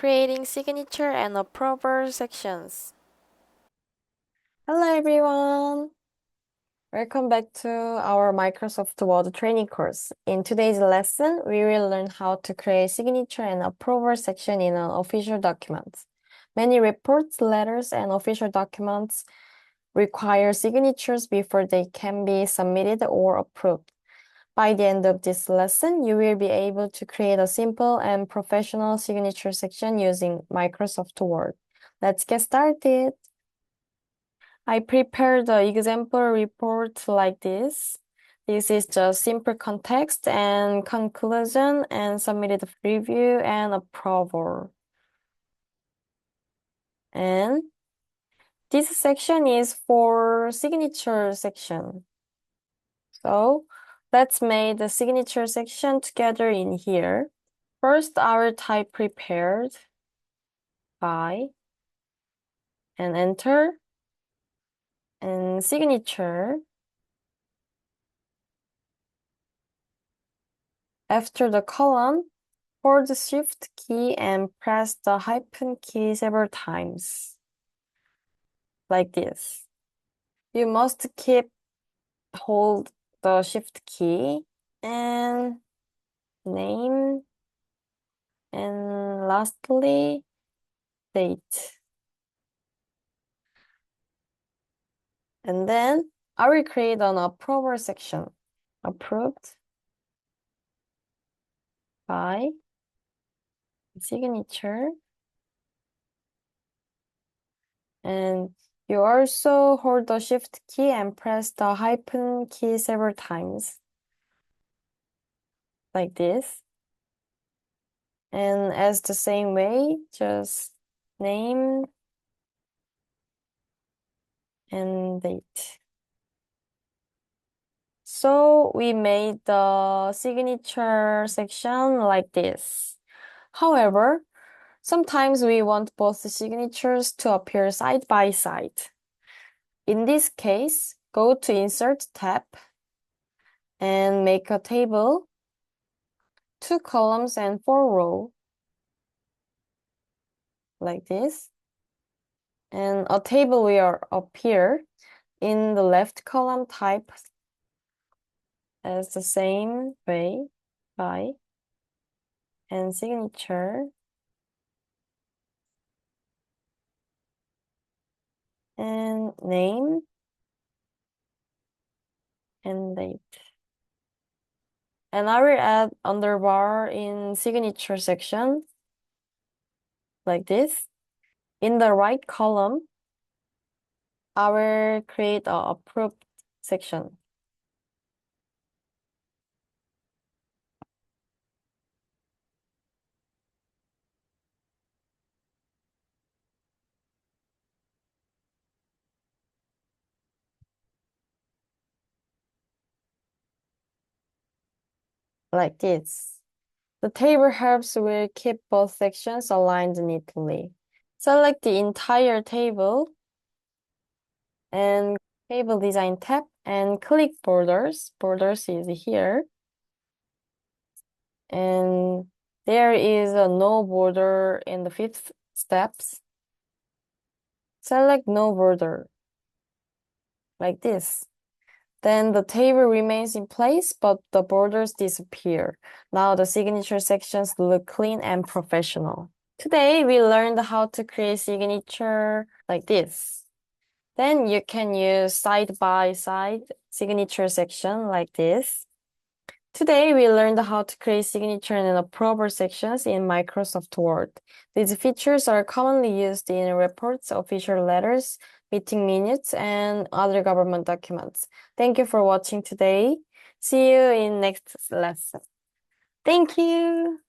Creating signature and approval sections. Hello everyone! Welcome back to our Microsoft Word training course. In today's lesson, we will learn how to create signature and approval section in an official document. Many reports, letters, and official documents require signatures before they can be submitted or approved. By the end of this lesson, you will be able to create a simple and professional signature section using Microsoft Word. Let's get started. I prepared the example report like this. This is just simple context and conclusion and submitted review and approval. And this section is for signature section. So let's make the signature section together in here. First, I will type prepared by and enter and signature. After the column, hold the Shift key and press the hyphen key several times. Like this. You must hold the Shift key and name and lastly date. And then I will create an approval section. Approved by signature. And you also hold the Shift key and press the hyphen key several times. Like this. And as the same way, just name and date. So we made the signature section like this. However, sometimes we want both the signatures to appear side by side. In this case, go to Insert tab and make a table, 2 columns and 4 rows, like this. And a table will appear in the left column type as the same way, by and signature and name and date. And I will add underbar in signature section like this. In the right column, I will create a approved section. Like this. The table helps will keep both sections aligned neatly. Select the entire table and Table Design tab and click Borders. Borders is here. And there is a no border in the 5th steps. Select no border, like this. Then the table remains in place, but the borders disappear. Now the signature sections look clean and professional. Today, we learned how to create signature like this. Then you can use side-by-side signature section like this. Today, we learned how to create signature and approval sections in Microsoft Word. These features are commonly used in reports, official letters, meeting minutes, and other government documents. Thank you for watching today. See you in next lesson. Thank you.